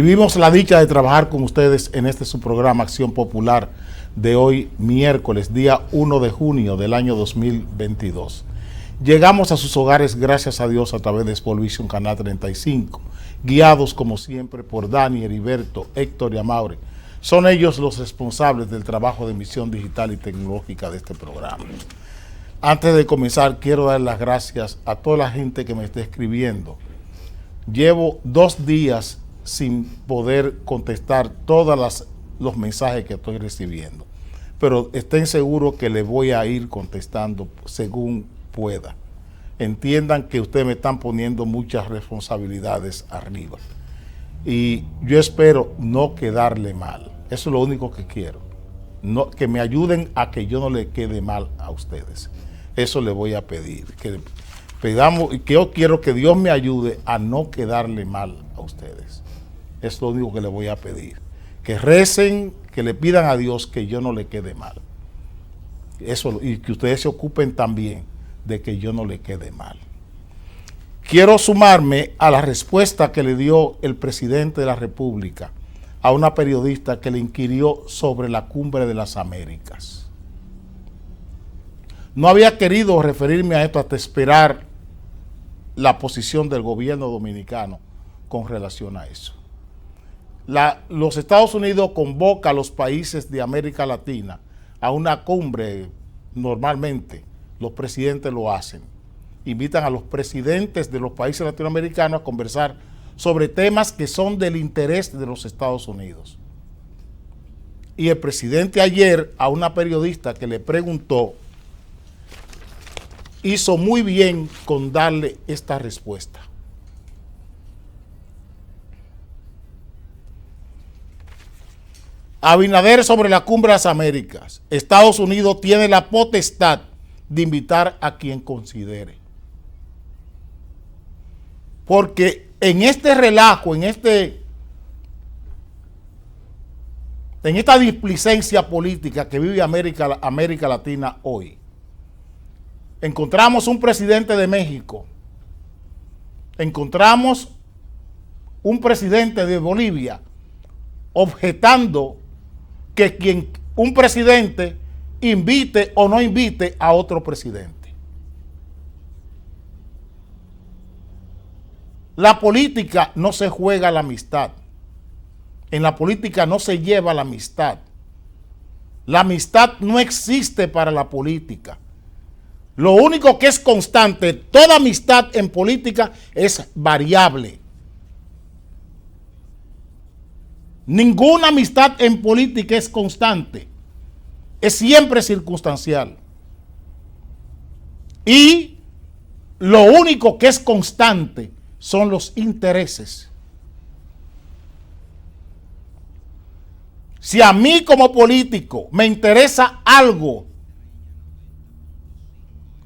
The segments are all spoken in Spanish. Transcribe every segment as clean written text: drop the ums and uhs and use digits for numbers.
Vivimos la dicha de trabajar con ustedes en este su programa Acción Popular de hoy, miércoles, día 1 de junio del año 2022. Llegamos a sus hogares, gracias a Dios, a través de Spolvision Canal 35, guiados como siempre por Dani, Heriberto, Héctor y Amaure. Son ellos los responsables del trabajo de emisión digital y tecnológica de este programa. Antes de comenzar, quiero dar las gracias a toda la gente que me está escribiendo. Llevo 2 días sin poder contestar todos los mensajes que estoy recibiendo, pero estén seguros que les voy a ir contestando según pueda. Entiendan que ustedes me están poniendo muchas responsabilidades arriba y yo espero no quedarle mal. Eso es lo único que quiero, que me ayuden a que yo no le quede mal a ustedes. Eso le voy a pedir, que yo quiero que Dios me ayude a no quedarle mal a ustedes. Es lo único que le voy a pedir. Que recen, que le pidan a Dios que yo no le quede mal. Eso, y que ustedes se ocupen también de que yo no le quede mal. Quiero sumarme a la respuesta que le dio el presidente de la República a una periodista que le inquirió sobre la Cumbre de las Américas. No había querido referirme a esto hasta esperar la posición del gobierno dominicano con relación a eso. Los Estados Unidos convoca a los países de América Latina a una cumbre. Normalmente los presidentes lo hacen. Invitan a los presidentes de los países latinoamericanos a conversar sobre temas que son del interés de los Estados Unidos. Y el presidente ayer, a una periodista que le preguntó, hizo muy bien con darle esta respuesta. Abinader sobre la Cumbre de las Américas. Estados Unidos tiene la potestad de invitar a quien considere. Porque en este relajo, en esta displicencia política que vive América Latina hoy, encontramos un presidente de México, encontramos un presidente de Bolivia objetando que un presidente invite o no invite a otro presidente. La política no se juega la amistad. En la política no se lleva la amistad. La amistad no existe para la política. Lo único que es constante, toda amistad en política es variable. Ninguna amistad en política es constante. Es siempre circunstancial. Y lo único que es constante son los intereses. Si a mí como político me interesa algo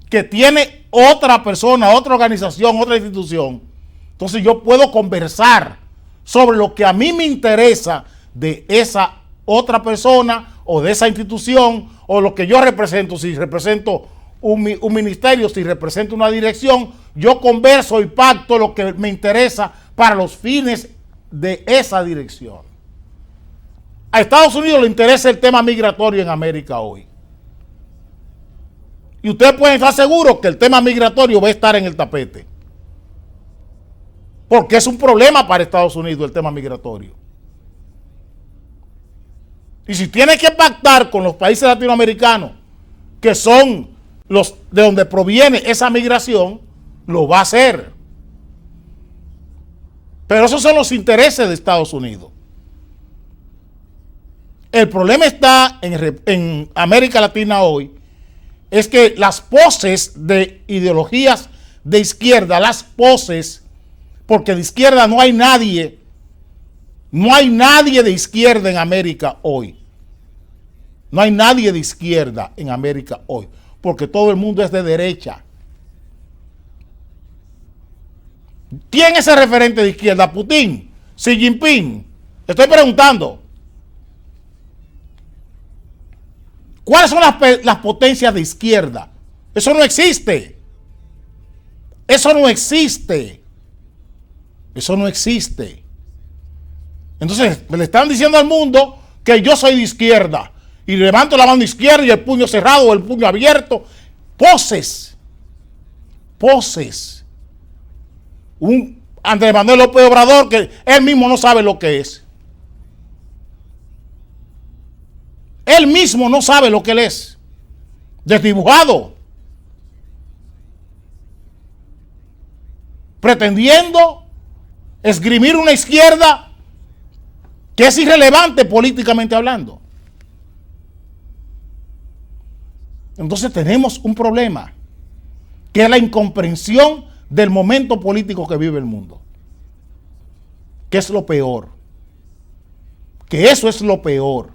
que tiene otra persona, otra organización, otra institución, entonces yo puedo conversar sobre lo que a mí me interesa de esa otra persona o de esa institución o lo que yo represento. Si represento un ministerio, si represento una dirección, yo converso y pacto lo que me interesa para los fines de esa dirección. A Estados Unidos le interesa el tema migratorio en América hoy. Y ustedes pueden estar seguros que el tema migratorio va a estar en el tapete. Porque es un problema para Estados Unidos el tema migratorio. Y si tiene que pactar con los países latinoamericanos, que son los de donde proviene esa migración, lo va a hacer. Pero esos son los intereses de Estados Unidos. El problema está en América Latina hoy, es que las poses de ideologías de izquierda, porque de izquierda no hay nadie de izquierda en América hoy. No hay nadie de izquierda en América hoy, porque todo el mundo es de derecha. ¿Quién es el referente de izquierda? Putin, Xi Jinping. Estoy preguntando. ¿Cuáles son las potencias de izquierda? Eso no existe. Eso no existe. Eso no existe. Entonces le están diciendo al mundo que yo soy de izquierda y levanto la mano izquierda y el puño cerrado o el puño abierto. Poses. Poses. Un Andrés Manuel López Obrador que él mismo no sabe lo que es. Él mismo no sabe lo que él es. Desdibujado. Pretendiendo esgrimir una izquierda que es irrelevante políticamente hablando. Entonces tenemos un problema, que es la incomprensión del momento político que vive el mundo. Que es lo peor. Que eso es lo peor.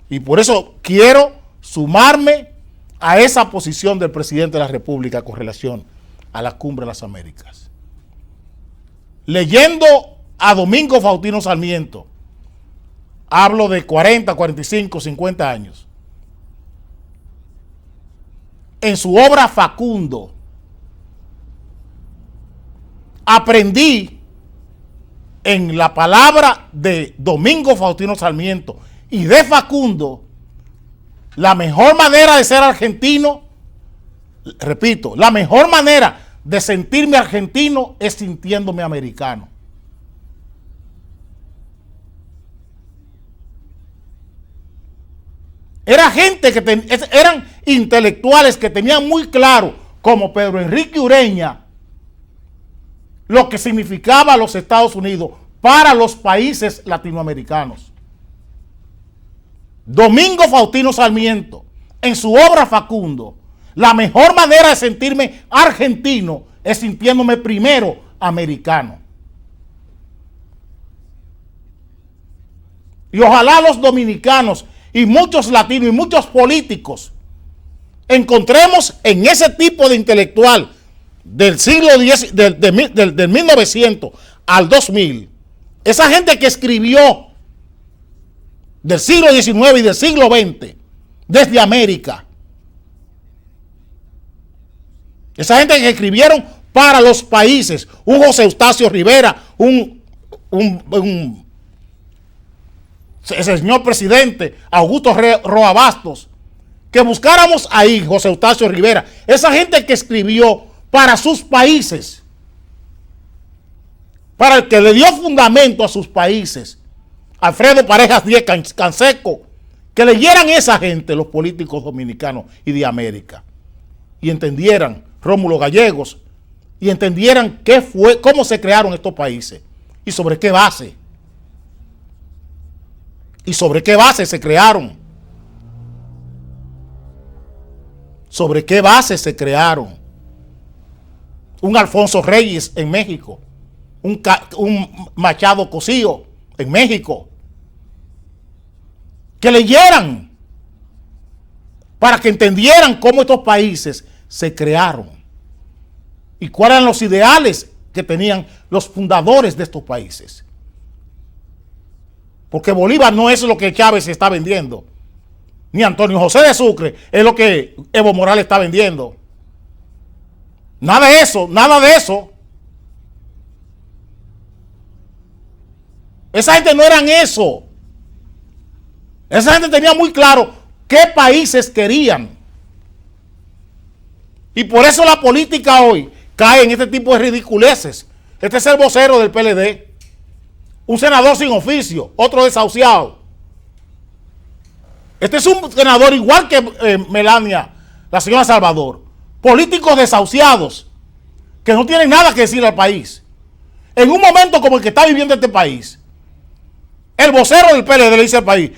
Y por eso quiero sumarme a esa posición del presidente de la República con relación a la Cumbre de las Américas. Leyendo a Domingo Faustino Sarmiento, hablo de 40, 45, 50 años, en su obra Facundo, aprendí en la palabra de Domingo Faustino Sarmiento y de Facundo, la mejor manera de ser argentino, repito, la mejor manera de sentirme argentino es sintiéndome americano. Era gente que eran intelectuales que tenían muy claro, como Pedro Enrique Ureña, lo que significaba los Estados Unidos para los países latinoamericanos. Domingo Faustino Sarmiento, en su obra Facundo, la mejor manera de sentirme argentino es sintiéndome primero americano. Y ojalá los dominicanos y muchos latinos y muchos políticos encontremos en ese tipo de intelectual del siglo X, del 1900 al 2000, esa gente que escribió del siglo XIX y del siglo XX desde América, esa gente que escribieron para los países, un José Eustacio Rivera, ese señor presidente Augusto Roa Bastos, que buscáramos ahí, José Eustacio Rivera, esa gente que escribió para sus países, para el que le dio fundamento a sus países, Alfredo Parejas Díez Canseco, que leyeran esa gente, los políticos dominicanos y de América, y entendieran, Rómulo Gallegos, y entendieran qué fue, cómo se crearon estos países y sobre qué base. ¿Y sobre qué base se crearon? ¿Sobre qué base se crearon? Un Alfonso Reyes en México, un Machado Cosío en México, que leyeran para que entendieran cómo estos países se crearon y cuáles eran los ideales que tenían los fundadores de estos países. Porque Bolívar no es lo que Chávez está vendiendo, ni Antonio José de Sucre es lo que Evo Morales está vendiendo. Nada de eso, nada de eso. Esa gente no eran eso. Esa gente tenía muy claro qué países querían. Y por eso la política hoy cae en este tipo de ridiculeces. Este es el vocero del PLD. Un senador sin oficio, otro desahuciado. Este es un senador igual que Melania, la señora Salvador. Políticos desahuciados que no tienen nada que decir al país. En un momento como el que está viviendo este país, el vocero del PLD le dice al país: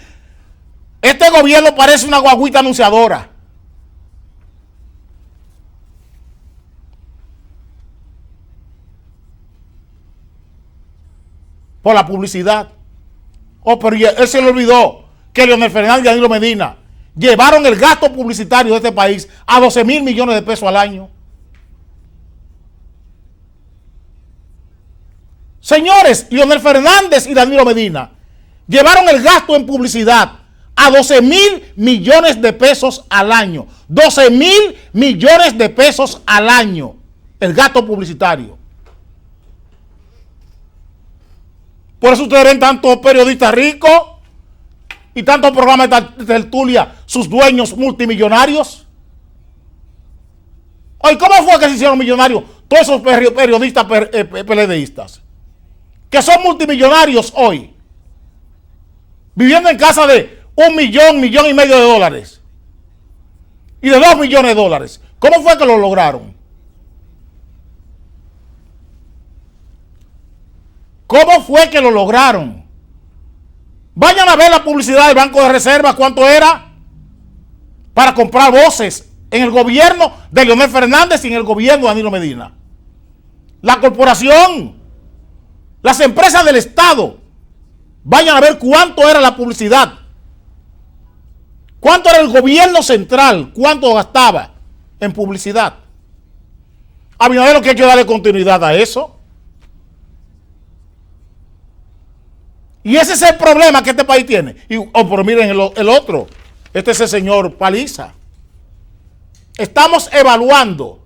este gobierno parece una guaguita anunciadora. Por la publicidad. Oh, pero él se le olvidó que Leonel Fernández y Danilo Medina llevaron el gasto publicitario de este país a 12,000 millones de pesos al año. Señores, Leonel Fernández y Danilo Medina llevaron el gasto en publicidad a 12,000 millones de pesos al año. 12,000 millones de pesos al año el gasto publicitario. Por eso ustedes ven tantos periodistas ricos y tantos programas de tertulia, sus dueños multimillonarios. Oye, ¿cómo fue que se hicieron millonarios todos esos periodistas PLDistas? Que son multimillonarios hoy, viviendo en casa de $1 millón, $1,5 millones y de $2 millones. ¿Cómo fue que lo lograron? ¿Cómo fue que lo lograron? Vayan a ver la publicidad del Banco de Reserva, ¿cuánto era? Para comprar voces en el gobierno de Leonel Fernández y en el gobierno de Danilo Medina. La corporación, las empresas del Estado, vayan a ver cuánto era la publicidad. ¿Cuánto era el gobierno central? ¿Cuánto gastaba en publicidad? Abinader, lo que hay que darle continuidad a eso. Y ese es el problema que este país tiene. Pero miren el otro. Este es el señor Paliza. Estamos evaluando.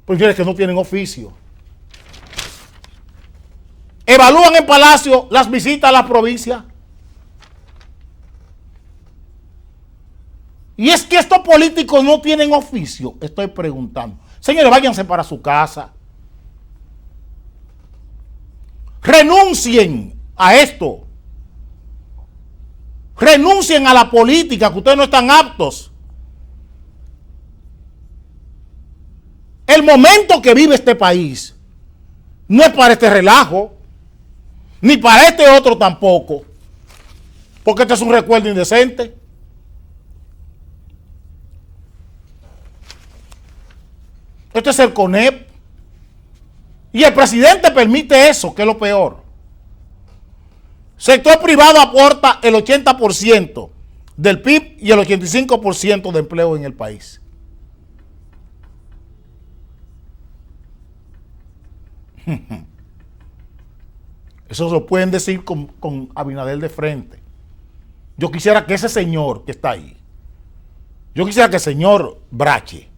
Pues miren que no tienen oficio. Evalúan en Palacio las visitas a la provincia. Y es que estos políticos no tienen oficio. Estoy preguntando. Señores, váyanse para su casa. Renuncien a esto. Renuncien a la política, que ustedes no están aptos. El momento que vive este país no es para este relajo, ni para este otro tampoco, porque este es un recuerdo indecente. Este es el CONEP. Y el presidente permite eso, que es lo peor. Sector privado aporta el 80% del PIB y el 85% de empleo en el país. Eso lo pueden decir con Abinader de frente. Yo quisiera que ese señor que está ahí, yo quisiera que el señor Brache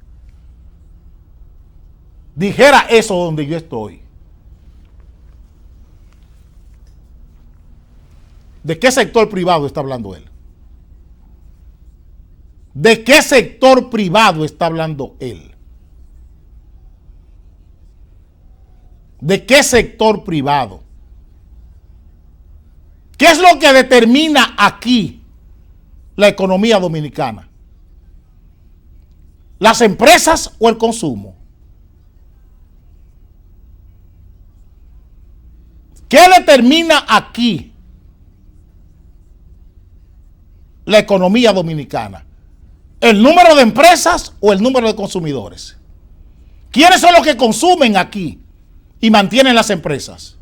dijera eso donde yo estoy. ¿De qué sector privado está hablando él? ¿De qué sector privado está hablando él? ¿De qué sector privado? ¿Qué es lo que determina aquí la economía dominicana? ¿Las empresas o el consumo? ¿Qué determina aquí la economía dominicana? ¿El número de empresas o el número de consumidores? ¿Quiénes son los que consumen aquí y mantienen las empresas?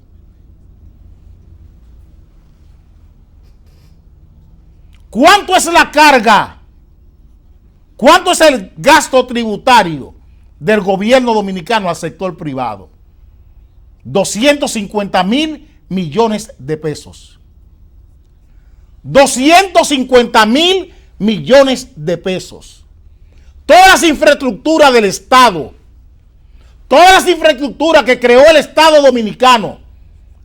¿Cuánto es la carga? ¿Cuánto es el gasto tributario del gobierno dominicano al sector privado? 250,000 millones de pesos. 250,000 millones de pesos. Todas las infraestructuras del Estado, todas las infraestructuras que creó el Estado dominicano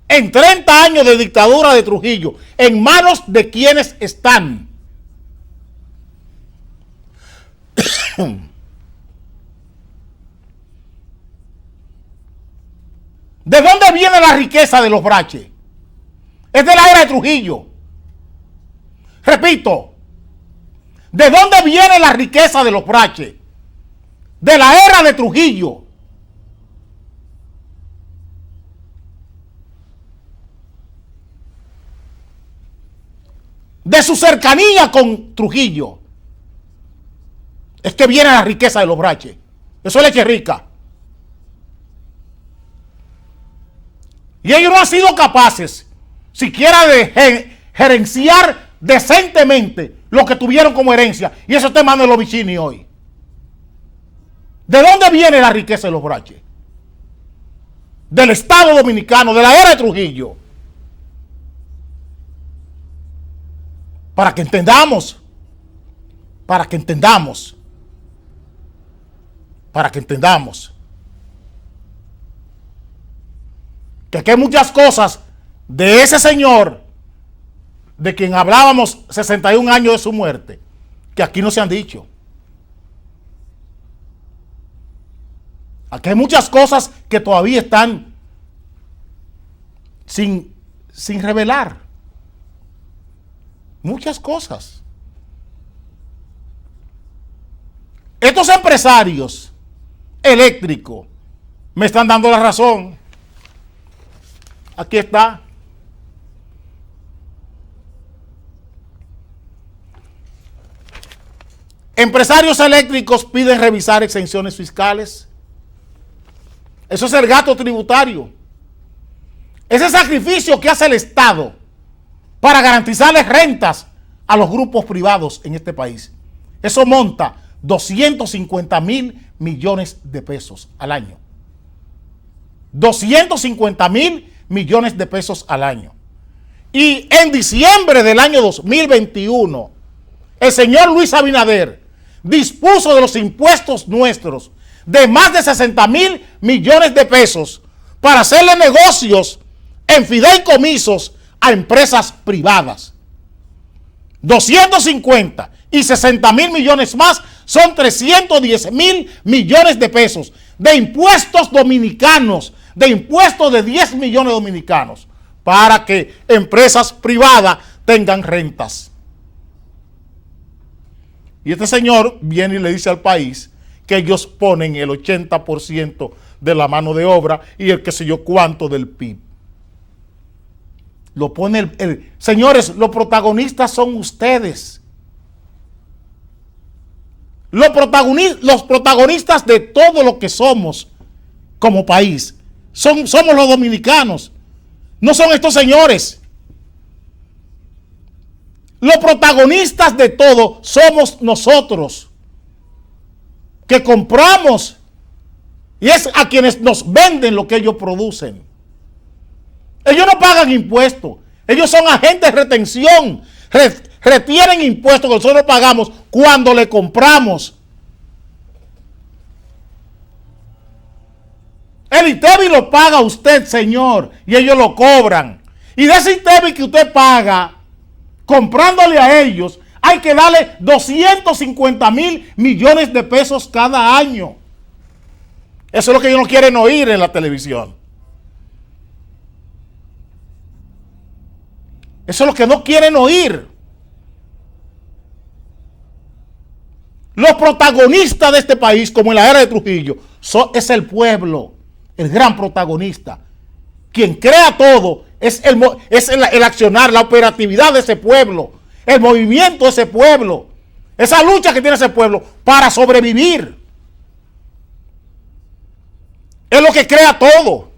en 30 años de dictadura de Trujillo, ¿en manos de quiénes están? ¿De dónde viene la riqueza de los Brache? Es de la era de Trujillo. Repito, ¿de dónde viene la riqueza de los Brache? De la era de Trujillo. De su cercanía con Trujillo. Es que viene la riqueza de los Brache. Eso es leche rica. Y ellos no han sido capaces siquiera de gerenciar decentemente lo que tuvieron como herencia. Y eso está en manos de los Vicini hoy. ¿De dónde viene la riqueza de los Brache? Del Estado Dominicano, de la era de Trujillo. Para que entendamos. Para que entendamos. Para que entendamos. Que aquí hay muchas cosas de ese señor de quien hablábamos 61 años de su muerte, que aquí no se han dicho. Aquí hay muchas cosas que todavía están sin revelar. Muchas cosas. Estos empresarios eléctricos me están dando la razón. Aquí está. Empresarios eléctricos piden revisar exenciones fiscales. Eso es el gasto tributario. Ese sacrificio que hace el Estado para garantizarles rentas a los grupos privados en este país. Eso monta 250,000 millones de pesos al año. 250,000 millones de pesos al año. Y en diciembre del año 2021, el señor Luis Abinader dispuso de los impuestos nuestros de más de 60,000 millones de pesos para hacerle negocios en fideicomisos a empresas privadas. 250 y 60,000 millones más son 310,000 millones de pesos de impuestos dominicanos, de impuestos de 10 millones de dominicanos, para que empresas privadas tengan rentas. Y este señor viene y le dice al país que ellos ponen el 80% de la mano de obra y el qué sé yo cuánto del PIB. Lo pone señores, los protagonistas son ustedes. Los protagonistas de todo lo que somos como país somos los dominicanos. No son estos señores. Los protagonistas de todo somos nosotros, que compramos, y es a quienes nos venden lo que ellos producen. Ellos no pagan impuestos, ellos son agentes de retención, retienen impuestos que nosotros pagamos cuando le compramos. El ITEVI lo paga usted, señor, y ellos lo cobran. Y de ese ITEVI que usted paga, comprándole a ellos, hay que darle 250,000 millones de pesos cada año. Eso es lo que ellos no quieren oír en la televisión. Eso es lo que no quieren oír. Los protagonistas de este país, como en la era de Trujillo, es el pueblo, el gran protagonista. Quien crea todo es el accionar, la operatividad de ese pueblo, el movimiento de ese pueblo, esa lucha que tiene ese pueblo para sobrevivir. Es lo que crea todo.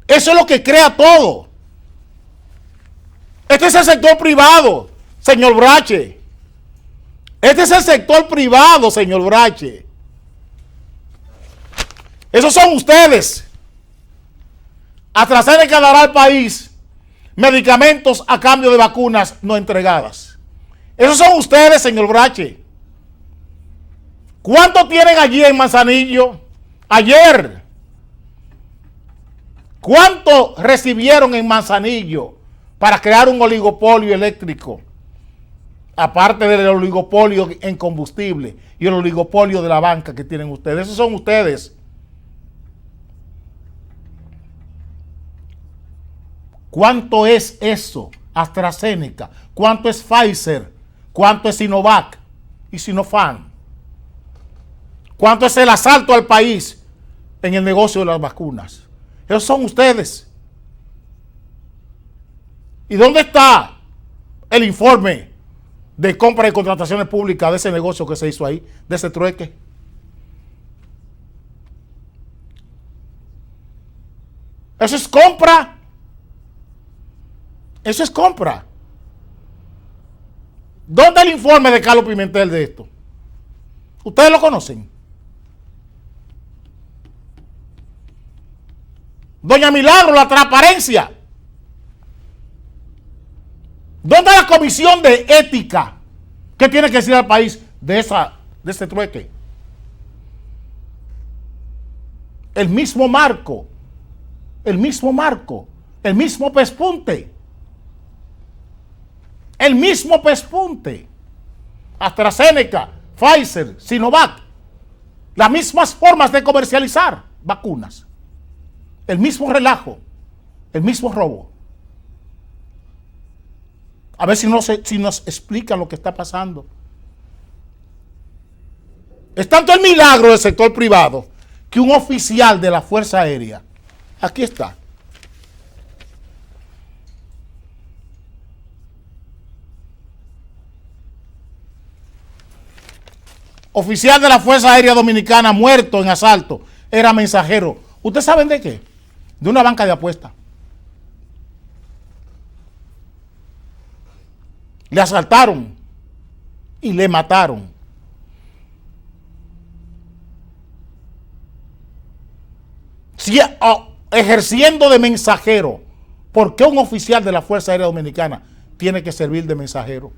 Eso es lo que crea todo. Este es el sector privado, señor Brache. Este es el sector privado, señor Brache. Esos son ustedes. AstraZeneca dará al país medicamentos a cambio de vacunas no entregadas. Esos son ustedes, señor Brache. ¿Cuánto tienen allí en Manzanillo? Ayer. ¿Cuánto recibieron en Manzanillo para crear un oligopolio eléctrico? Aparte del oligopolio en combustible y el oligopolio de la banca que tienen ustedes. Esos son ustedes. ¿Cuánto es eso? AstraZeneca. ¿Cuánto es Pfizer? ¿Cuánto es Sinovac y Sinopharm? ¿Cuánto es el asalto al país en el negocio de las vacunas? Esos son ustedes. ¿Y dónde está el informe de compra y contrataciones públicas de ese negocio que se hizo ahí, de ese trueque? Eso es compra. Eso es compra. ¿Dónde el informe de Carlos Pimentel de esto? ¿Ustedes lo conocen? Doña Milagro, la transparencia. ¿Dónde la comisión de ética que tiene que decir al país de este trueque? El mismo Marco el mismo marco, el mismo pespunte. El mismo pespunte. AstraZeneca, Pfizer, Sinovac. Las mismas formas de comercializar vacunas. El mismo relajo, el mismo robo. A ver si nos explica lo que está pasando. Es tanto el milagro del sector privado que un oficial de la Fuerza Aérea, aquí está, oficial de la Fuerza Aérea Dominicana muerto en asalto, era mensajero. ¿Ustedes saben de qué? De una banca de apuestas. Le asaltaron y le mataron. Si, ejerciendo de mensajero, ¿por qué un oficial de la Fuerza Aérea Dominicana tiene que servir de mensajero?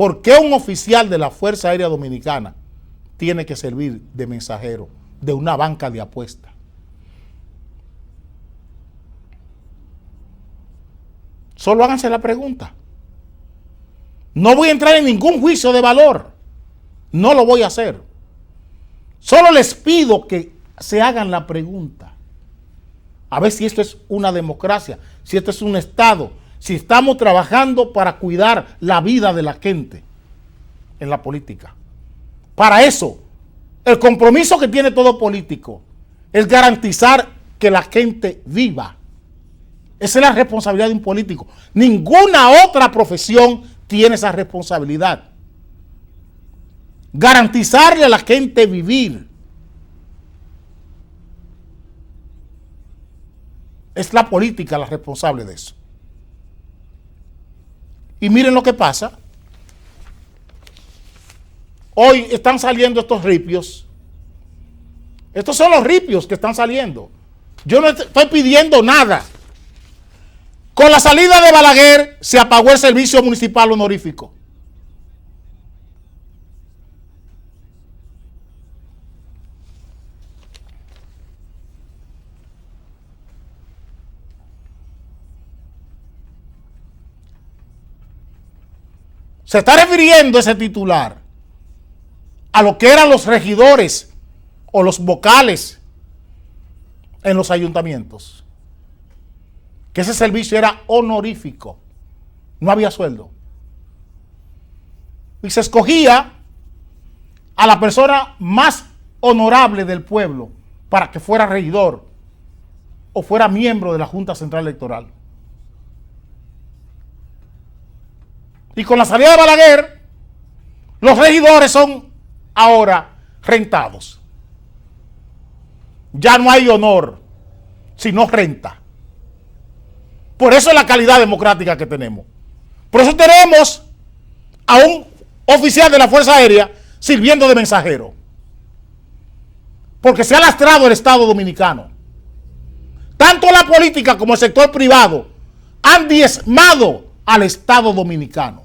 ¿Por qué un oficial de la Fuerza Aérea Dominicana tiene que servir de mensajero de una banca de apuestas? Solo háganse la pregunta. No voy a entrar en ningún juicio de valor. No lo voy a hacer. Solo les pido que se hagan la pregunta. A ver si esto es una democracia, si esto es un Estado, si estamos trabajando para cuidar la vida de la gente en la política. Para eso, el compromiso que tiene todo político es garantizar que la gente viva. Esa es la responsabilidad de un político. Ninguna otra profesión tiene esa responsabilidad. Garantizarle a la gente vivir. Es la política la responsable de eso. Y miren lo que pasa. Hoy están saliendo estos ripios. Estos son los ripios que están saliendo. Yo no estoy pidiendo nada. Con la salida de Balaguer se apagó el servicio municipal honorífico. Se está refiriendo ese titular a lo que eran los regidores o los vocales en los ayuntamientos. Que ese servicio era honorífico, no había sueldo. Y se escogía a la persona más honorable del pueblo para que fuera regidor o fuera miembro de la Junta Central Electoral. Y con la salida de Balaguer, los regidores son ahora rentados. Ya no hay honor, sino renta. Por eso es la calidad democrática que tenemos. Por eso tenemos a un oficial de la Fuerza Aérea sirviendo de mensajero. Porque se ha lastrado el Estado dominicano. Tanto la política como el sector privado han diezmado al Estado dominicano.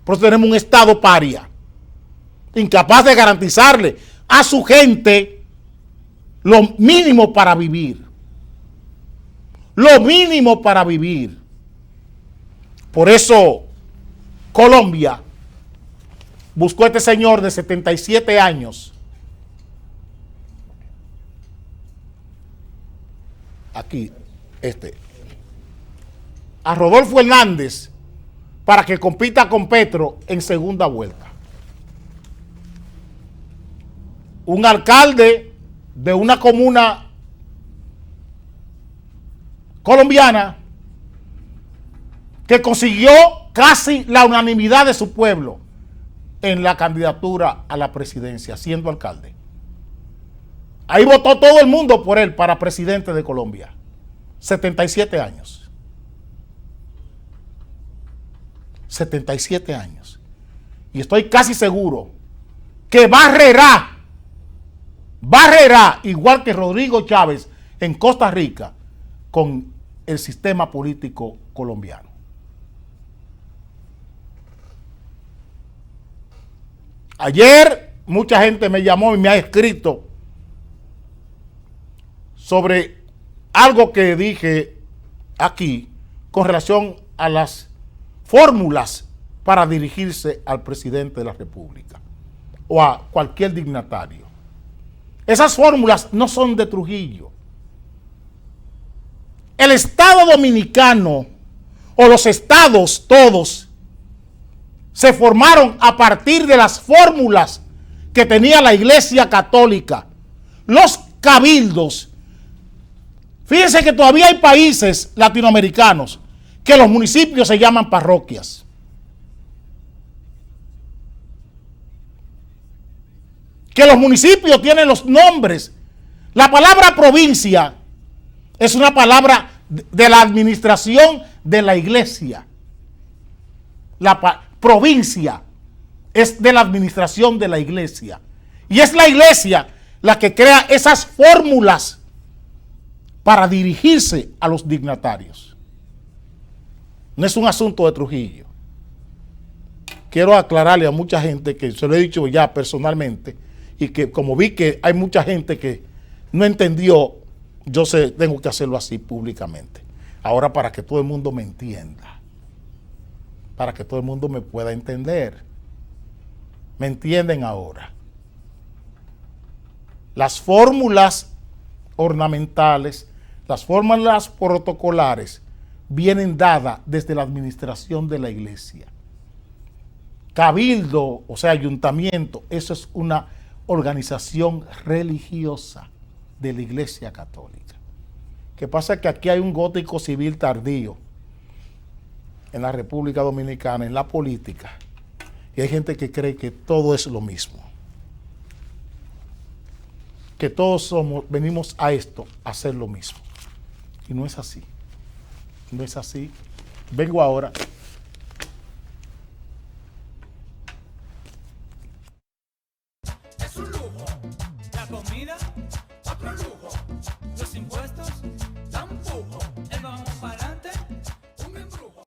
Por eso tenemos un Estado paria, incapaz de garantizarle a su gente lo mínimo para vivir. Lo mínimo para vivir. Por eso Colombia buscó a este señor de 77 años. Aquí, a Rodolfo Hernández para que compita con Petro en segunda vuelta. Un alcalde de una comuna colombiana que consiguió casi la unanimidad de su pueblo en la candidatura a la presidencia, siendo alcalde. Ahí votó todo el mundo por él para presidente de Colombia. 77 años. 77 años. Y estoy casi seguro que barrerá, igual que Rodrigo Chávez en Costa Rica, con el sistema político colombiano. Ayer mucha gente me llamó y me ha escrito sobre algo que dije aquí con relación a las fórmulas para dirigirse al presidente de la República o a cualquier dignatario. Esas fórmulas no son de Trujillo. El Estado Dominicano o los estados todos se formaron a partir de las fórmulas que tenía la Iglesia Católica, los cabildos. Fíjense que todavía hay países latinoamericanos que los municipios se llaman parroquias. Que los municipios tienen los nombres. La palabra provincia es una palabra de la administración de la iglesia. La provincia es de la administración de la iglesia. Y es la iglesia la que crea esas fórmulas para dirigirse a los dignatarios. No es un asunto de Trujillo. Quiero aclararle a mucha gente que se lo he dicho ya personalmente y que como vi que hay mucha gente que no entendió, yo tengo que hacerlo así públicamente. Ahora para que todo el mundo me entienda, para que todo el mundo me pueda entender. ¿Me entienden ahora? Las fórmulas ornamentales, las fórmulas protocolares vienen dadas desde la administración de la iglesia. Cabildo, o sea, ayuntamiento, eso es una organización religiosa de la Iglesia Católica. Que pasa que aquí hay un gótico civil tardío en la República Dominicana, en la política, y hay gente que cree que todo es lo mismo. Que todos venimos a esto, a hacer lo mismo. Y no es así. No es así. Vengo ahora. Es un lujo. La comida, otro lujo. Los impuestos, tampoco. El vamos para adelante, un embrujo.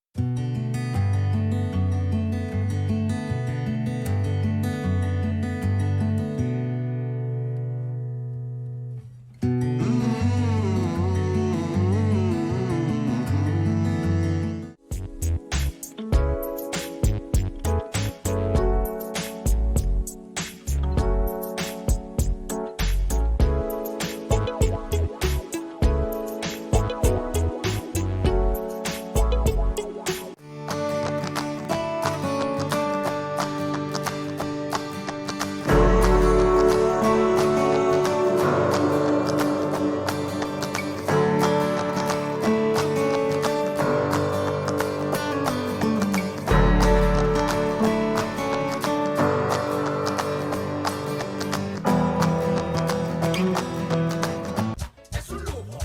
Es un lujo.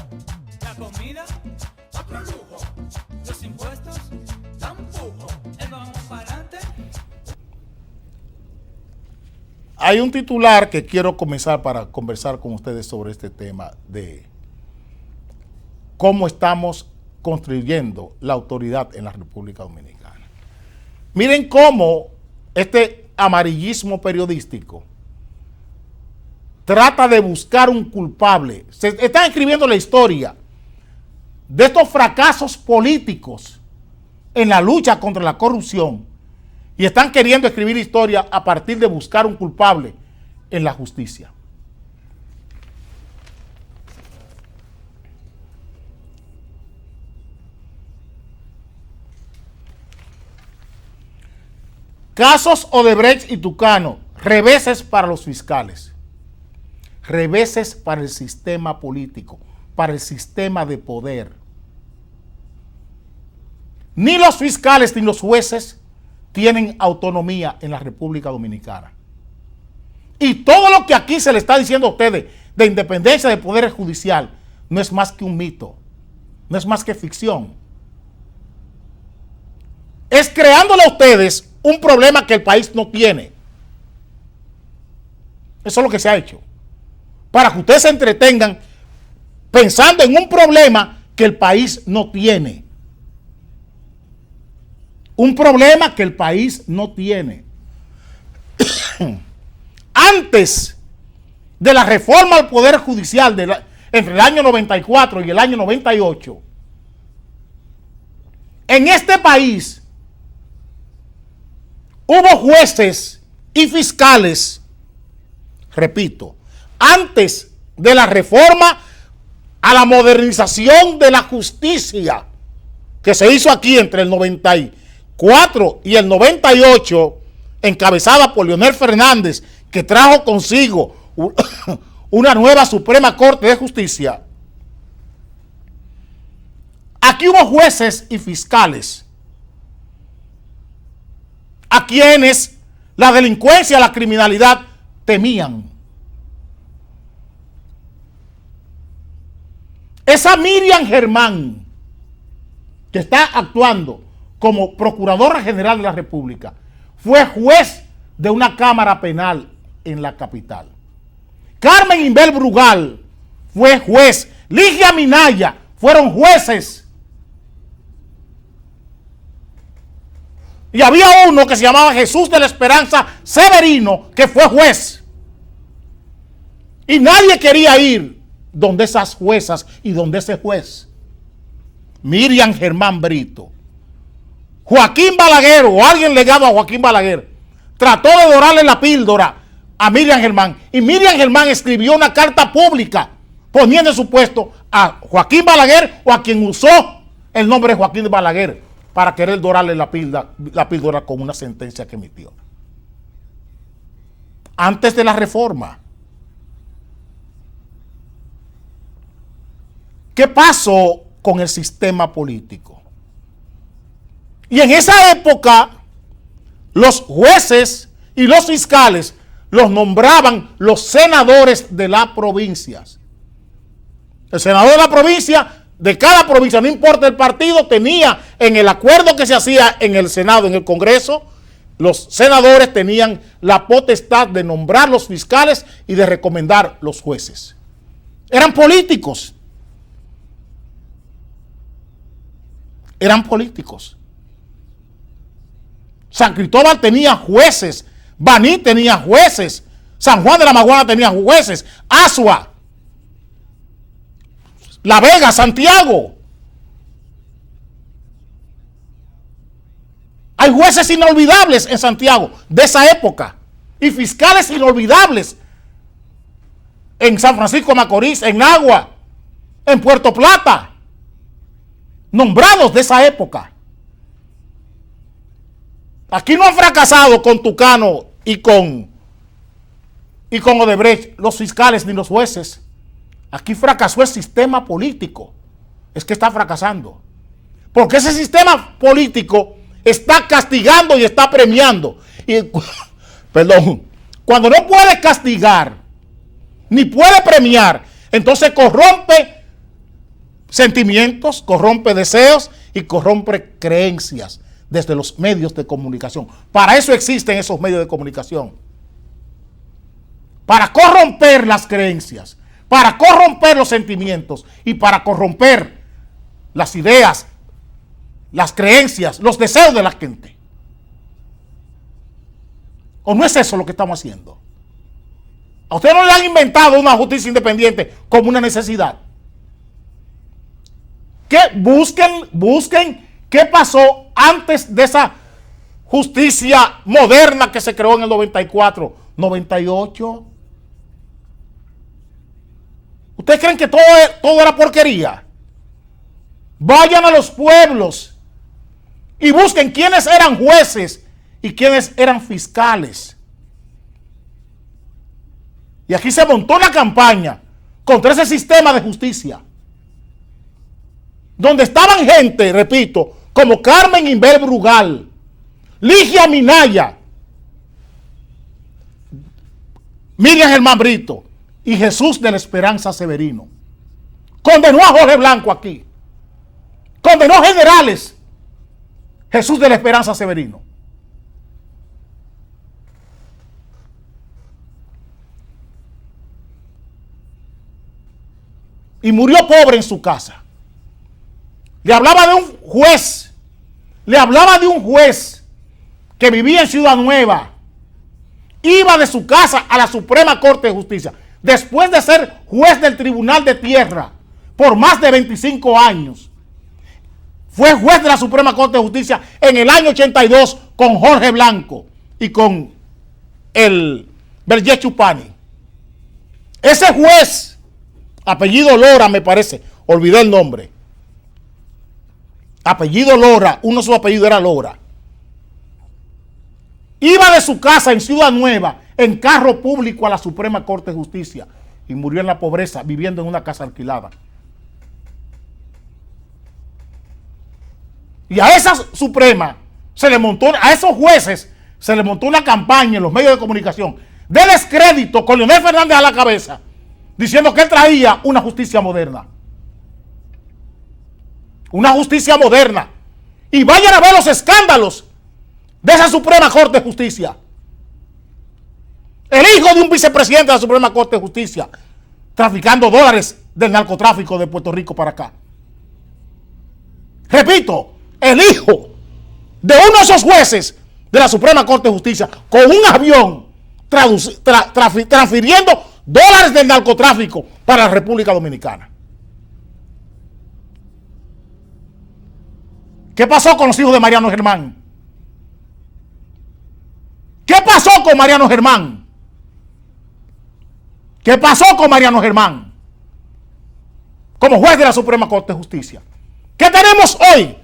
La comida, otro lujo. Los impuestos, tampoco. El vamos para adelante. Hay un titular que quiero comenzar para conversar con ustedes sobre este tema de cómo estamos construyendo la autoridad en la República Dominicana. Miren cómo este amarillismo periodístico trata de buscar un culpable. Se están escribiendo la historia de estos fracasos políticos en la lucha contra la corrupción y están queriendo escribir historia a partir de buscar un culpable en la justicia. Casos Odebrecht y Tucano, reveses para los fiscales, reveses para el sistema político, para el sistema de poder. Ni los fiscales ni los jueces tienen autonomía en la República Dominicana. Y todo lo que aquí se le está diciendo a ustedes de independencia del poder judicial no es más que un mito, no es más que ficción. Es creándole a ustedes un problema que el país no tiene. Eso es lo que se ha hecho. Para que ustedes se entretengan pensando en un problema que el país no tiene. Un problema que el país no tiene. antes de la reforma al Poder Judicial entre el año 94 y el año 98, en este país hubo jueces y fiscales, repito, antes de la reforma a la modernización de la justicia que se hizo aquí entre el 94 y el 98, encabezada por Leonel Fernández, que trajo consigo una nueva Suprema Corte de Justicia. Aquí hubo jueces y fiscales a quienes la delincuencia, la criminalidad temían. Esa Miriam Germán, que está actuando como Procuradora General de la República, fue juez de una cámara penal en la capital. Carmen Inbel Brugal fue juez. Ligia Minaya fueron jueces. Y había uno que se llamaba Jesús de la Esperanza Severino, que fue juez. Y nadie quería ir donde esas juezas y donde ese juez. Miriam Germán Brito. Joaquín Balaguer, o alguien legado a Joaquín Balaguer, trató de dorarle la píldora a Miriam Germán. Y Miriam Germán escribió una carta pública poniendo en su puesto a Joaquín Balaguer o a quien usó el nombre de Joaquín Balaguer para querer dorarle la píldora con una sentencia que emitió. Antes de la reforma. ¿Qué pasó con el sistema político? Y en esa época, los jueces y los fiscales los nombraban los senadores de las provincias. El senador de la provincia, de cada provincia, no importa el partido, tenía en el acuerdo que se hacía en el Senado, en el Congreso, los senadores tenían la potestad de nombrar los fiscales y de recomendar los jueces. Eran políticos. Eran políticos. San Cristóbal tenía jueces, Baní tenía jueces, San Juan de la Maguana tenía jueces, Azua, La Vega, Santiago. Hay jueces inolvidables en Santiago de esa época y fiscales inolvidables en San Francisco de Macorís, en Nagua, en Puerto Plata, nombrados de esa época. Aquí no han fracasado con Tucano y con Odebrecht los fiscales ni los jueces. Aquí fracasó el sistema político. Es que está fracasando. Porque ese sistema político está castigando y está premiando. Y, perdón, cuando no puede castigar ni puede premiar, entonces corrompe sentimientos, corrompe deseos y corrompe creencias desde los medios de comunicación. Para eso existen esos medios de comunicación. Para corromper las creencias, para corromper los sentimientos y para corromper las ideas, las creencias, los deseos de la gente. ¿O no es eso lo que estamos haciendo? ¿A ustedes no le han inventado una justicia independiente como una necesidad? Que busquen qué pasó antes de esa justicia moderna que se creó en el 94, 98. ¿Ustedes creen que todo era porquería? Vayan a los pueblos y busquen quiénes eran jueces y quiénes eran fiscales. Y aquí se montó una campaña contra ese sistema de justicia, donde estaban gente, repito, como Carmen Inbel Brugal, Ligia Minaya, Miriam Germán Brito y Jesús de la Esperanza Severino. Condenó a Jorge Blanco aquí. Condenó generales. Jesús de la Esperanza Severino. Y murió pobre en su casa. Le hablaba de un juez. Le hablaba de un juez que vivía en Ciudad Nueva, iba de su casa a la Suprema Corte de Justicia, después de ser juez del Tribunal de Tierra por más de 25 años. Fue juez de la Suprema Corte de Justicia en el año 82 con Jorge Blanco y con el Berger Chupani. Ese juez, apellido Lora me parece, olvidé el nombre. Apellido Lora, uno de sus apellidos era Lora. Iba de su casa en Ciudad Nueva en carro público a la Suprema Corte de Justicia y murió en la pobreza viviendo en una casa alquilada. Y a esa Suprema se le montó, a esos jueces se le montó una campaña en los medios de comunicación de descrédito con Leonel Fernández a la cabeza, diciendo que él traía una justicia moderna. Una justicia moderna. Y vayan a ver los escándalos de esa Suprema Corte de Justicia. El hijo de un vicepresidente de la Suprema Corte de Justicia traficando dólares del narcotráfico de Puerto Rico para acá. Repito, el hijo de uno de esos jueces de la Suprema Corte de Justicia con un avión transfiriendo dólares del narcotráfico para la República Dominicana. ¿Qué pasó con los hijos de Mariano Germán? ¿Qué pasó con Mariano Germán? ¿Qué pasó con Mariano Germán como juez de la Suprema Corte de Justicia? ¿Qué tenemos hoy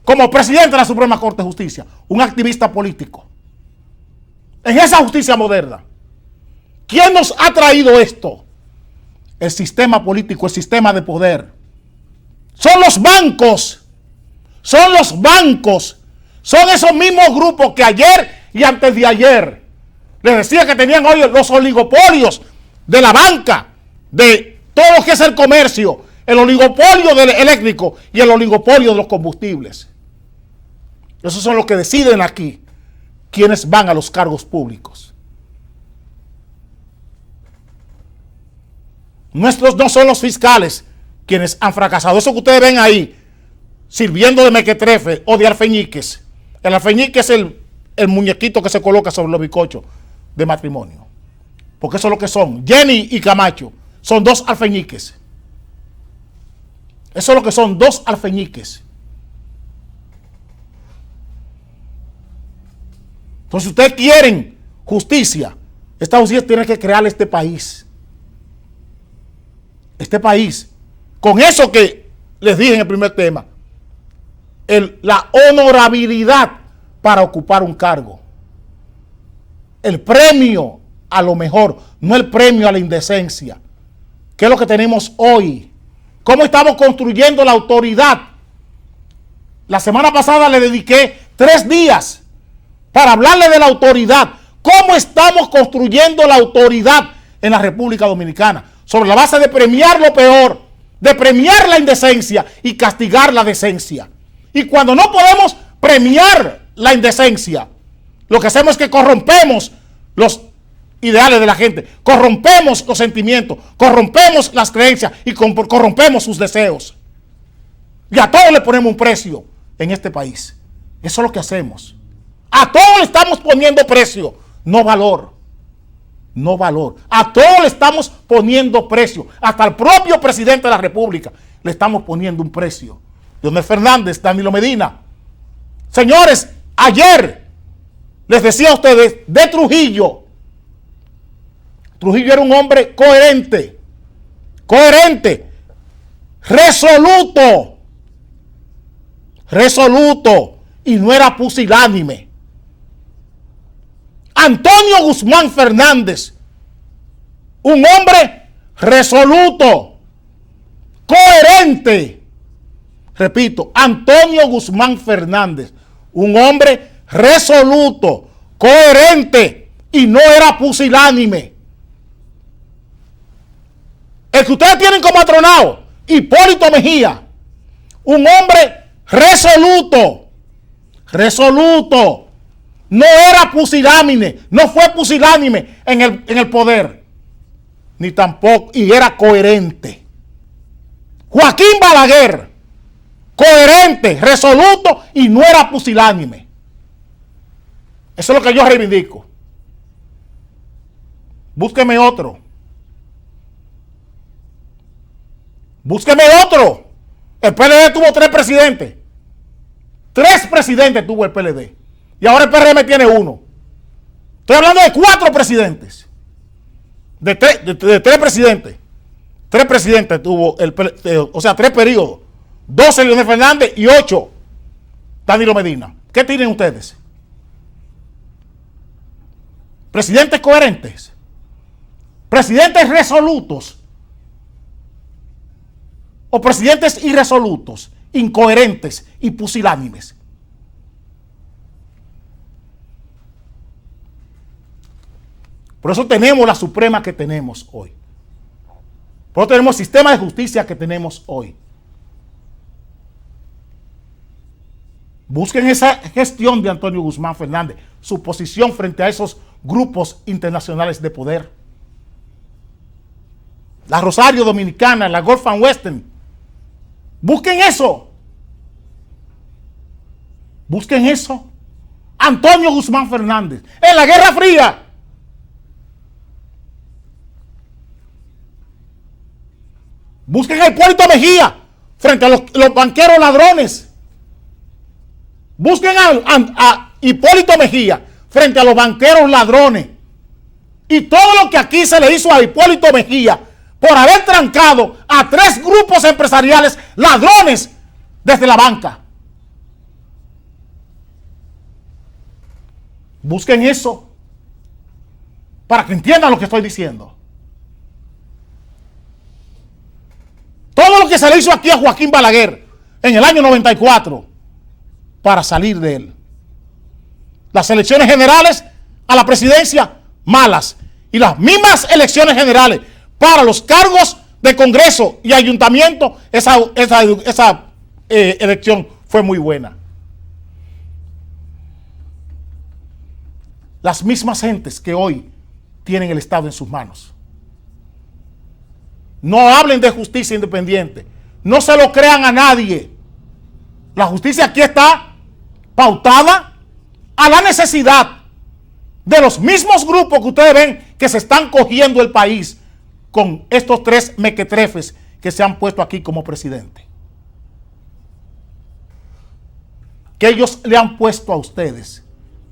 como presidente de la Suprema Corte de Justicia? Un activista político. En esa justicia moderna. ¿Quién nos ha traído esto? El sistema político, el sistema de poder. Son los bancos. Son los bancos. Son esos mismos grupos que ayer y antes de ayer les decía que tenían hoy los oligopolios de la banca, de todo lo que es el comercio, el oligopolio del eléctrico y el oligopolio de los combustibles. Esos son los que deciden aquí quienes van a los cargos públicos. Nuestros no son los fiscales quienes han fracasado. Eso que ustedes ven ahí, sirviendo de mequetrefe o de alfeñiques. El alfeñique es el muñequito que se coloca sobre los bizcochos de matrimonio. Porque eso es lo que son. Jenny y Camacho son dos alfeñiques. Eso es lo que son, dos alfeñiques. Entonces, si ustedes quieren justicia, esta justicia tiene que crear este país. Este país. Con eso que les dije en el primer tema. La honorabilidad para ocupar un cargo. El premio a lo mejor, no el premio a la indecencia. ¿Qué es lo que tenemos hoy? ¿Cómo estamos construyendo la autoridad? La semana pasada le dediqué 3 días para hablarle de la autoridad. ¿Cómo estamos construyendo la autoridad en la República Dominicana? Sobre la base de premiar lo peor, de premiar la indecencia y castigar la decencia. Y cuando no podemos premiar la indecencia, lo que hacemos es que corrompemos los ideales de la gente, corrompemos los sentimientos, corrompemos las creencias y corrompemos sus deseos. Y a todos le ponemos un precio en este país. Eso es lo que hacemos. A todos le estamos poniendo precio, no valor. No valor. A todos le estamos poniendo precio. Hasta el propio presidente de la República le estamos poniendo un precio. Leonel Fernández, Danilo Medina. Señores, ayer les decía a ustedes de Trujillo. Trujillo era un hombre coherente, resoluto, y no era pusilánime. Antonio Guzmán Fernández, un hombre resoluto, coherente. Repito, Antonio Guzmán Fernández, un hombre resoluto, coherente y no era pusilánime. El que ustedes tienen como atronado, Hipólito Mejía, un hombre resoluto, no era pusilánime, no fue pusilánime en el poder, ni tampoco, y era coherente. Joaquín Balaguer, coherente, resoluto y no era pusilánime. Eso es lo que yo reivindico. Búsqueme otro. Búsqueme otro. El PLD tuvo 3 presidentes. 3 presidentes tuvo el PLD. Y ahora el PRM tiene 1. Estoy hablando de 4 presidentes. De 3 presidentes. 3 presidentes tuvo el PLD, o sea, 3 periodos. 12 Leonel Fernández y 8 Danilo Medina. ¿Qué tienen ustedes? Presidentes coherentes. Presidentes resolutos. O presidentes irresolutos, incoherentes y pusilánimes. Por eso tenemos la Suprema que tenemos hoy. Por eso tenemos el sistema de justicia que tenemos hoy. Busquen esa gestión de Antonio Guzmán Fernández, su posición frente a esos grupos internacionales de poder. La Rosario Dominicana, la Gulf and Western. Busquen eso. Busquen eso. Antonio Guzmán Fernández. En la Guerra Fría. Busquen a Hipólito Mejía frente a los banqueros ladrones. Busquen a Hipólito Mejía frente a los banqueros ladrones. Y todo lo que aquí se le hizo a Hipólito Mejía por haber trancado a 3 grupos empresariales ladrones desde la banca. Busquen eso para que entiendan lo que estoy diciendo. Todo lo que se le hizo aquí a Joaquín Balaguer en el año 94 para salir de él. Las elecciones generales a la presidencia, malas. Y las mismas elecciones generales para los cargos de Congreso y Ayuntamiento, esa elección fue muy buena. Las mismas gentes que hoy tienen el Estado en sus manos. No hablen de justicia independiente. No se lo crean a nadie. La justicia aquí está pautada a la necesidad de los mismos grupos que ustedes ven que se están cogiendo el país con estos 3 mequetrefes que se han puesto aquí como presidente. Que ellos le han puesto a ustedes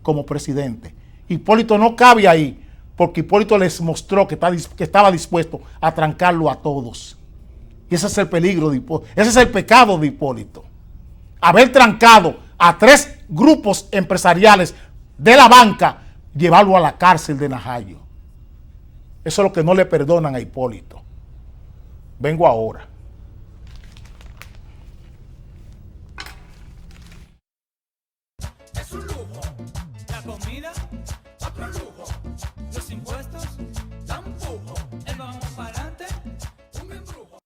como presidente. Hipólito no cabe ahí, porque Hipólito les mostró que estaba dispuesto a trancarlo a todos. Y ese es el peligro de Hipólito. Ese es el pecado de Hipólito. Haber trancado a 3 grupos empresariales de la banca, llevarlo a la cárcel de Najayo. Eso es lo que no le perdonan a Hipólito. Vengo ahora. Es un lujo. La comida, otro lujo. Los impuestos, tampoco. El vamos para adelante, un embrujo.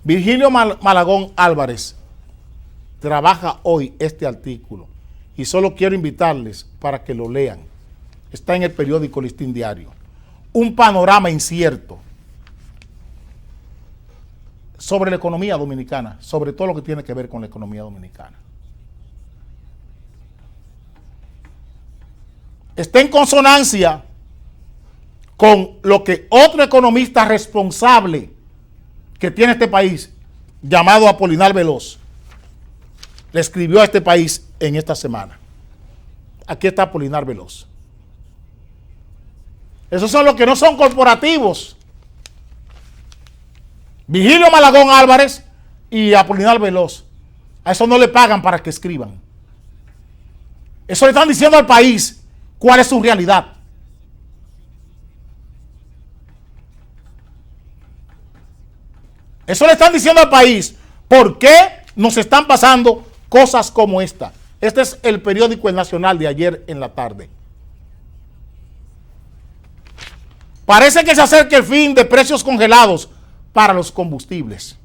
Virgilio Malagón Álvarez trabaja hoy este artículo y solo quiero invitarles para que lo lean. Está en el periódico Listín Diario. Un panorama incierto sobre la economía dominicana, sobre todo lo que tiene que ver con la economía dominicana. Está en consonancia con lo que otro economista responsable que tiene este país, llamado Apolinar Veloz, le escribió a este país en esta semana. Aquí está Apolinar Veloz. Esos son los que no son corporativos. Virgilio Malagón Álvarez y Apolinar Veloz. A eso no le pagan para que escriban. Eso le están diciendo al país cuál es su realidad. Eso le están diciendo al país por qué nos están pasando cosas como esta. Este es el periódico El Nacional de ayer en la tarde. Parece que se acerca el fin de precios congelados para los combustibles.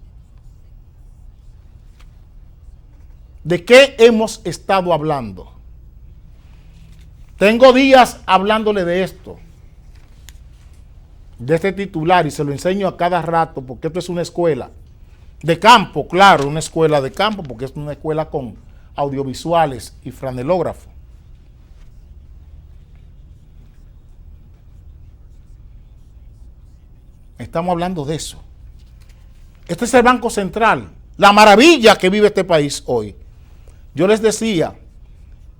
¿De qué hemos estado hablando? Tengo días hablándole de esto, de este titular, y se lo enseño a cada rato porque esto es una escuela de campo, claro, una escuela de campo porque es una escuela con audiovisuales y franelógrafo. Estamos hablando de eso. Este es el Banco Central, la maravilla que vive este país hoy. Yo les decía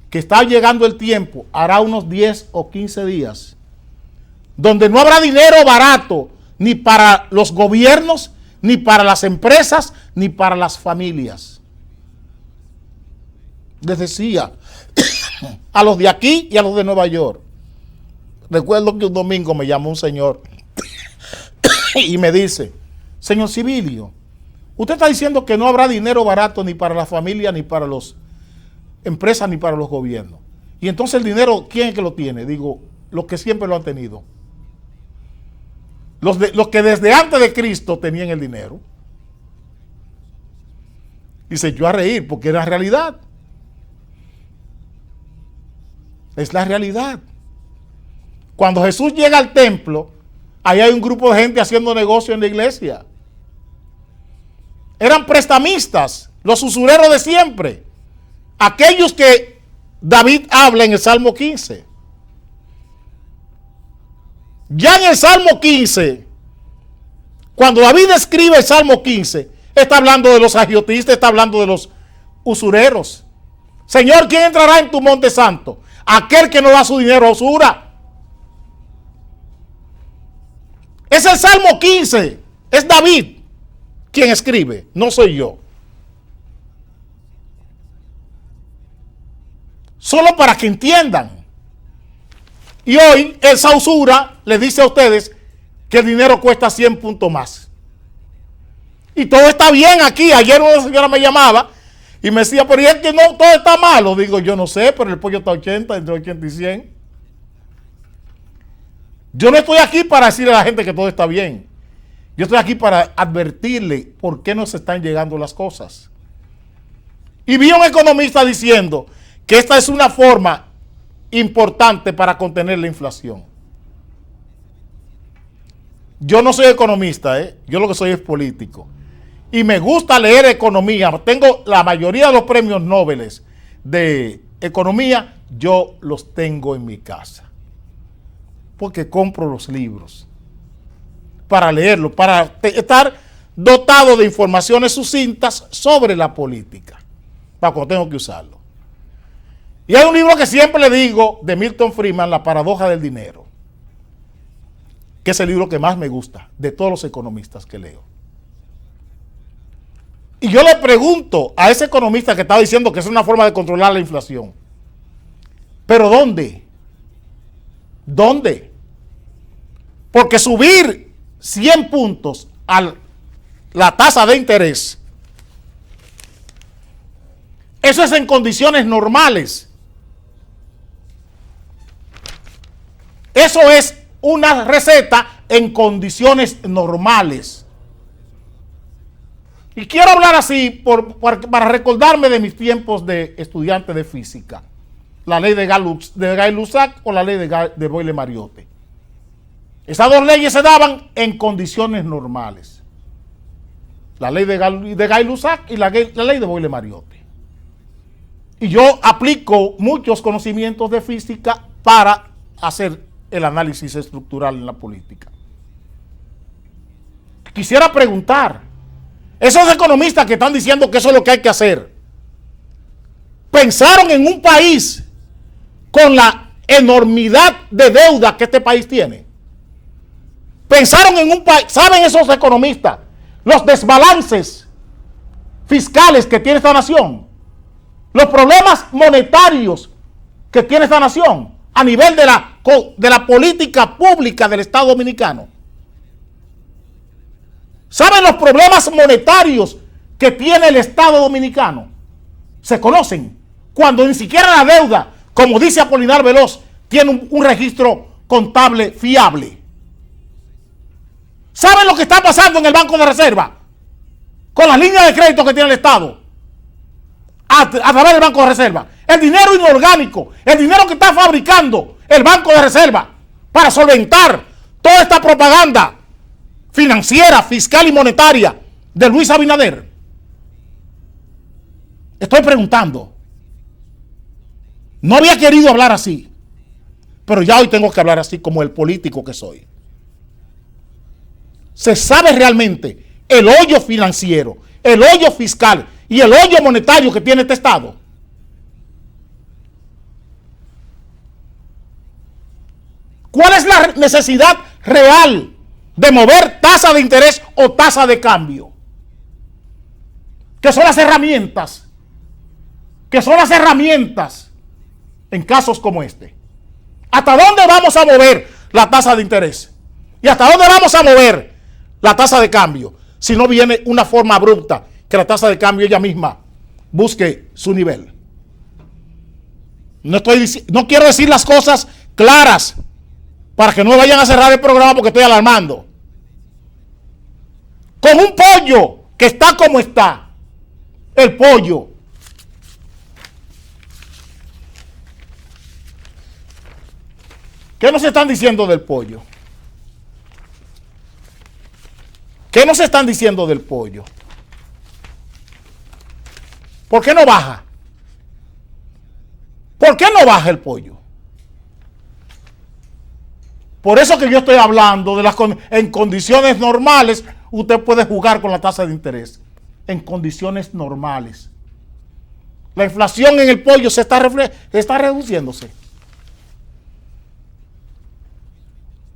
que está llegando el tiempo, hará unos 10 o 15 días, donde no habrá dinero barato ni para los gobiernos, ni para las empresas, ni para las familias. Les decía a los de aquí y a los de Nueva York. Recuerdo que un domingo me llamó un señor y me dice: señor Civilio, usted está diciendo que no habrá dinero barato ni para la familia, ni para las empresas, ni para los gobiernos. Y entonces el dinero, ¿quién es que lo tiene? Digo, los que siempre lo han tenido. Los que desde antes de Cristo tenían el dinero. Y se echó a reír porque era realidad. Es la realidad. Cuando Jesús llega al templo, ahí hay un grupo de gente haciendo negocio en la iglesia. Eran prestamistas, los usureros de siempre. Aquellos que David habla en el Salmo 15. Ya en el Salmo 15, cuando David escribe el Salmo 15, está hablando de los agiotistas, está hablando de los usureros. Señor, ¿quién entrará en tu monte santo? Aquel que no da su dinero a usura. Es el Salmo 15, es David quien escribe, no soy yo. Solo para que entiendan. Y hoy esa usura le dice a ustedes que el dinero cuesta 100 puntos más. Y todo está bien aquí. Ayer una señora me llamaba y me decía, pero ¿y es que no todo está malo? Digo, yo no sé, pero el pollo está 80, entre 80 y 100. Yo no estoy aquí para decirle a la gente que todo está bien. Yo estoy aquí para advertirle por qué no se están llegando las cosas. Y vi a un economista diciendo que esta es una forma importante para contener la inflación. Yo no soy economista, yo lo que soy es político. Y me gusta leer economía. Tengo la mayoría de los premios Nobel de economía, yo los tengo en mi casa. Porque compro los libros para leerlos, para estar dotado de informaciones sucintas sobre la política, para cuando tengo que usarlo. Y hay un libro que siempre le digo de Milton Friedman, La paradoja del dinero, que es el libro que más me gusta de todos los economistas que leo. Y yo le pregunto a ese economista que estaba diciendo que es una forma de controlar la inflación, ¿pero dónde? ¿Dónde? Porque subir 100 puntos a la tasa de interés, eso es en condiciones normales. Eso es una receta en condiciones normales. Y quiero hablar así para recordarme de mis tiempos de estudiante de física. La ley de Gay-Lussac o la ley de Boyle-Mariotte. Esas dos leyes se daban en condiciones normales. La ley de Gay-Lussac y la ley de Boyle-Mariotte. Y yo aplico muchos conocimientos de física para hacer el análisis estructural en la política. Quisiera preguntar, esos economistas que están diciendo que eso es lo que hay que hacer, ¿pensaron en un país con la enormidad de deuda que este país tiene? ¿Pensaron en un país? ¿Saben esos economistas los desbalances fiscales que tiene esta nación? Los problemas monetarios que tiene esta nación a nivel de la política pública del Estado Dominicano. ¿Saben los problemas monetarios que tiene el Estado Dominicano? Se conocen. Cuando ni siquiera la deuda, como dice Apolinar Veloz, tiene un registro contable fiable. ¿Saben lo que está pasando en el Banco de Reserva? Con las líneas de crédito que tiene el Estado. A través del Banco de Reserva. El dinero inorgánico, el dinero que está fabricando el Banco de Reserva para solventar toda esta propaganda financiera, fiscal y monetaria de Luis Abinader. Estoy preguntando. No había querido hablar así, pero ya hoy tengo que hablar así como el político que soy. Se sabe realmente el hoyo financiero, el hoyo fiscal y el hoyo monetario que tiene este Estado. ¿Cuál es la necesidad real de mover tasa de interés o tasa de cambio? ¿Qué son las herramientas? ¿Qué son las herramientas en casos como este? ¿Hasta dónde vamos a mover la tasa de interés? ¿Y hasta dónde vamos a mover la tasa de cambio? Si no viene una forma abrupta que la tasa de cambio ella misma busque su nivel. No quiero decir las cosas claras para que no vayan a cerrar el programa porque estoy alarmando. Con un pollo que está como está, el pollo, ¿qué nos están diciendo del pollo? ¿Qué nos están diciendo del pollo? ¿Por qué no baja? ¿Por qué no baja el pollo? Por eso que yo estoy hablando de en condiciones normales, usted puede jugar con la tasa de interés. En condiciones normales. La inflación en el pollo está reduciéndose.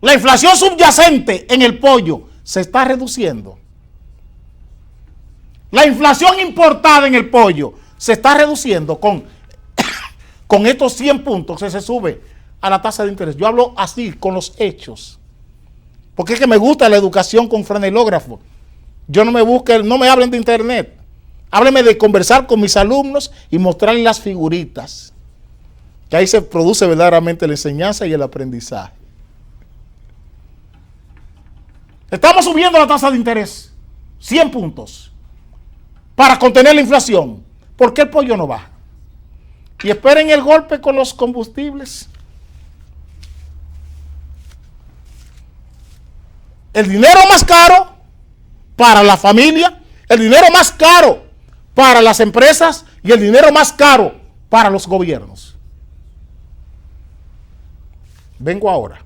La inflación subyacente en el pollo se está reduciendo. La inflación importada en el pollo se está reduciendo con estos 100 puntos que se sube a la tasa de interés. Yo hablo así, con los hechos. Porque es que me gusta la educación con franelógrafo. Yo no me hablen de internet. Háblenme de conversar con mis alumnos y mostrarles las figuritas. Que ahí se produce verdaderamente la enseñanza y el aprendizaje. Estamos subiendo la tasa de interés. 100 puntos. Para contener la inflación. ¿Por qué el pollo no baja? Y esperen el golpe con los combustibles. El dinero más caro para la familia, el dinero más caro para las empresas y el dinero más caro para los gobiernos. Vengo ahora.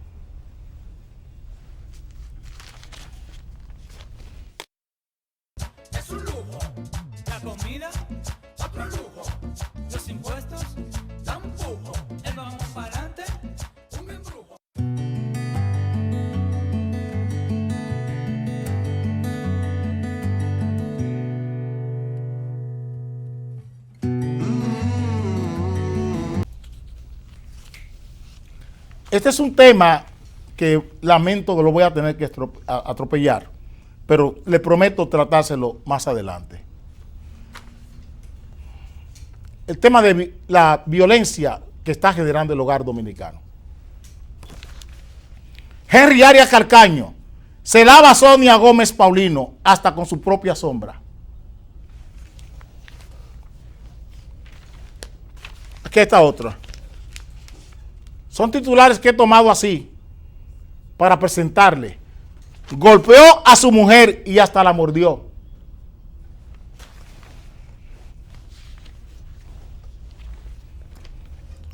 Es un lujo, la comida, otro lujo, los impuestos, tampoco, el vamos para adelante, un embrujo. Este es un tema que lamento que lo voy a tener que atropellar, pero le prometo tratárselo más adelante. El tema de la violencia que está generando el hogar dominicano. Henry Arias Calcaño se lava a Sonia Gómez Paulino hasta con su propia sombra. Aquí está otra. Son titulares que he tomado así para presentarle. Golpeó a su mujer y hasta la mordió.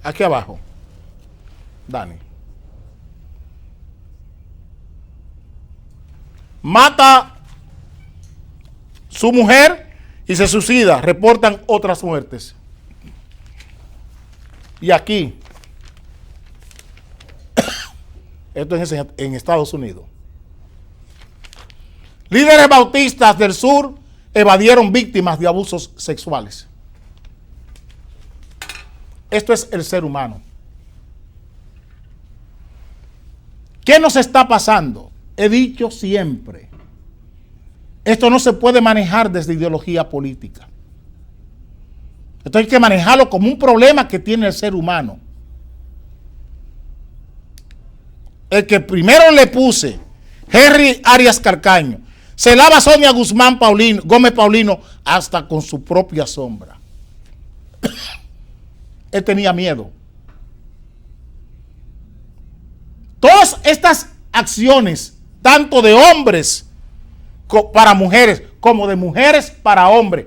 Aquí abajo. Dani. Mata su mujer y se suicida. Reportan otras muertes. Y aquí. Esto es en Estados Unidos. Líderes bautistas del sur evadieron víctimas de abusos sexuales. Esto es el ser humano. ¿Qué nos está pasando? He dicho siempre, esto no se puede manejar desde ideología política. Esto hay que manejarlo como un problema que tiene el ser humano. El que primero le puse Henry Arias Calcaño. Se lava Sonia Guzmán Gómez Paulino hasta con su propia sombra. Él tenía miedo. Todas estas acciones, tanto de hombres para mujeres, como de mujeres para hombres,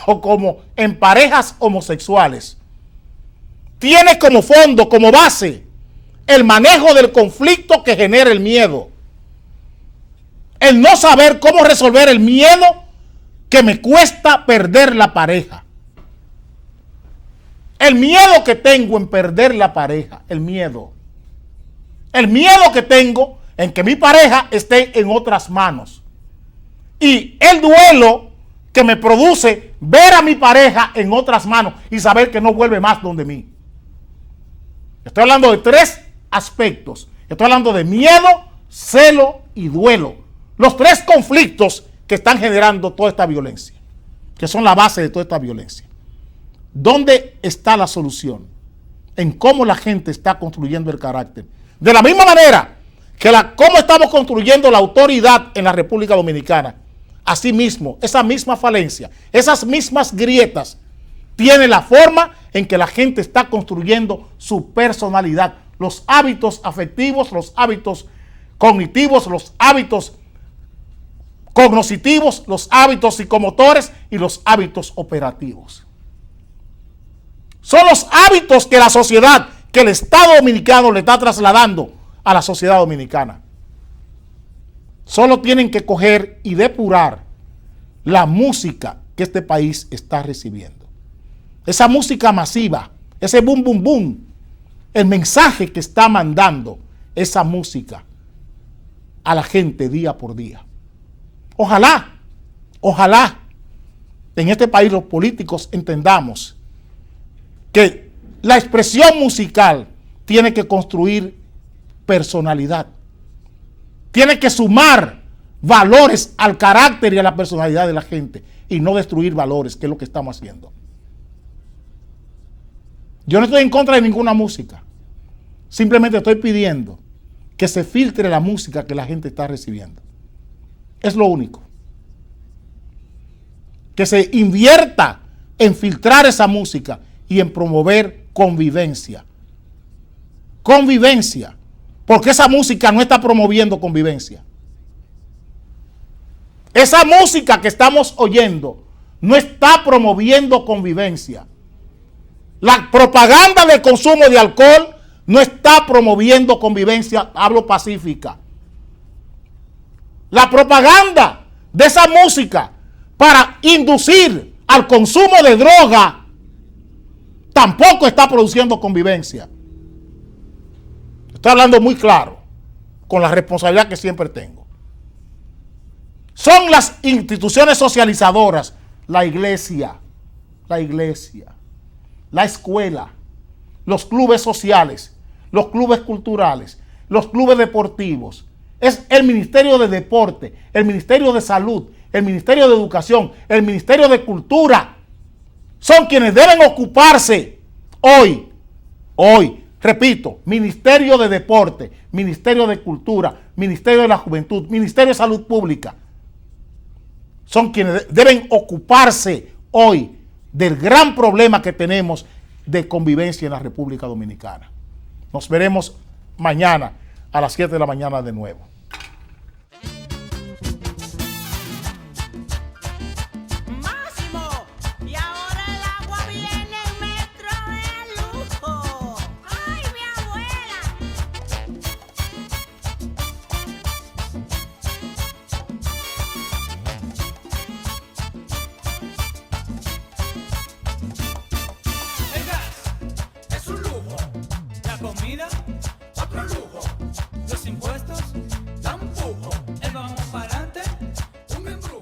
o como en parejas homosexuales, tiene como fondo, como base, el manejo del conflicto que genera el miedo. El no saber cómo resolver el miedo que me cuesta perder la pareja. El miedo que tengo en perder la pareja, el miedo. El miedo que tengo en que mi pareja esté en otras manos. Y el duelo que me produce ver a mi pareja en otras manos y saber que no vuelve más donde mí. Estoy hablando de tres aspectos. Estoy hablando de miedo, celo y duelo. Los tres conflictos que están generando toda esta violencia, que son la base de toda esta violencia. ¿Dónde está la solución? En cómo la gente está construyendo el carácter. De la misma manera que cómo estamos construyendo la autoridad en la República Dominicana. Asimismo, esa misma falencia, esas mismas grietas, tiene la forma en que la gente está construyendo su personalidad. Los hábitos afectivos, los hábitos cognitivos, los hábitos cognitivos, los hábitos psicomotores y los hábitos operativos. Son los hábitos que la sociedad, que el Estado dominicano le está trasladando a la sociedad dominicana. Solo tienen que coger y depurar la música que este país está recibiendo. Esa música masiva, ese boom, boom, boom, el mensaje que está mandando esa música a la gente día por día. Ojalá en este país los políticos entendamos que la expresión musical tiene que construir personalidad. Tiene que sumar valores al carácter y a la personalidad de la gente y no destruir valores, que es lo que estamos haciendo. Yo no estoy en contra de ninguna música. Simplemente estoy pidiendo que se filtre la música que la gente está recibiendo. Es lo único. Que se invierta en filtrar esa música y en promover convivencia. Convivencia. Porque esa música no está promoviendo convivencia. Esa música que estamos oyendo no está promoviendo convivencia. La propaganda del consumo de alcohol no está promoviendo convivencia, hablo pacífica. La propaganda de esa música para inducir al consumo de droga tampoco está produciendo convivencia. Estoy hablando muy claro, con la responsabilidad que siempre tengo. Son las instituciones socializadoras, la iglesia, la escuela, los clubes sociales, los clubes culturales, los clubes deportivos. Es el Ministerio de Deporte, el Ministerio de Salud, el Ministerio de Educación, el Ministerio de Cultura. Son quienes deben ocuparse hoy, repito, Ministerio de Deporte, Ministerio de Cultura, Ministerio de la Juventud, Ministerio de Salud Pública. Son quienes deben ocuparse hoy del gran problema que tenemos de convivencia en la República Dominicana. Nos veremos mañana a las 7 de la mañana de nuevo. Máximo, y ahora el agua viene en metro de lujo. ¡Ay, mi abuela! El gas es un lujo, la comida otro lujo.